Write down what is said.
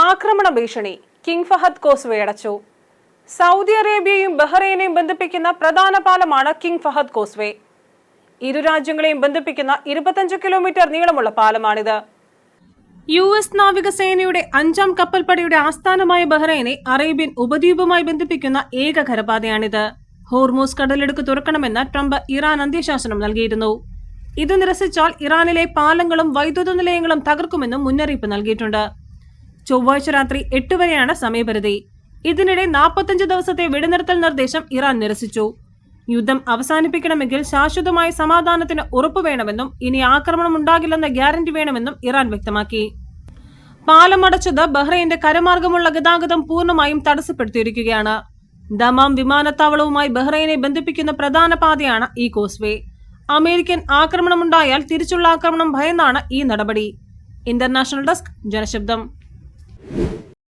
ആക്രമണ ഭീഷണി. King Fahad causeway അടച്ചു. സൗദി അറേബ്യയും ബഹ്റൈനെയും ബന്ധിപ്പിക്കുന്ന പ്രധാന പാലമാണ് കിങ് ഫഹദ് കോസ്വേ. ഇരു രാജ്യങ്ങളെയും ബന്ധിപ്പിക്കുന്ന 25 കിലോമീറ്റർ നീളമുള്ള പാലമാണിത്. US നാവികസേനയുടെ 5ാം കപ്പൽപ്പടയുടെ ആസ്ഥാനമായ ബഹ്റൈനെ അറേബ്യൻ ഉപദ്വീപുമായി ബന്ധിപ്പിക്കുന്ന ഏക കരപാതയാണിത്. ഹോർമൂസ് കടലിടുക്ക് തുറക്കണമെന്ന് ട്രംപ് ഇറാൻ അന്ത്യശാസനം നൽകിയിരുന്നു. ഇത് നിരസിച്ചാൽ ഇറാനിലെ പാലങ്ങളും വൈദ്യുത നിലയങ്ങളും തകർക്കുമെന്നും മുന്നറിയിപ്പ് നൽകിയിട്ടുണ്ട്. ചൊവ്വാഴ്ച രാത്രി 8 വരെയാണ് സമയപരിധി. ഇതിനിടെ 45 ദിവസത്തെ വെടിനിർത്തൽ നിർദ്ദേശം ഇറാൻ നിരസിച്ചു. യുദ്ധം അവസാനിപ്പിക്കണമെങ്കിൽ ശാശ്വതമായ സമാധാനത്തിന് ഉറപ്പുവേണമെന്നും ഇനി ആക്രമണം ഉണ്ടാകില്ലെന്ന ഗ്യാരണ്ടി വേണമെന്നും ഇറാൻ വ്യക്തമാക്കി. പാലം അടച്ചത് ബഹ്റൈന്റെ കരമാർഗമുള്ള ഗതാഗതം പൂർണ്ണമായും തടസ്സപ്പെടുത്തിയിരിക്കുകയാണ്. ദമാം വിമാനത്താവളവുമായി ബഹ്റൈനെ ബന്ധിപ്പിക്കുന്ന പ്രധാന പാതയാണ് ഈ കോസ്വേ. അമേരിക്കൻ ആക്രമണമുണ്ടായാൽ തിരിച്ചുള്ള ആക്രമണം ഭയന്നാണ് ഈ നടപടി. International desk, ജനശബ്ദം.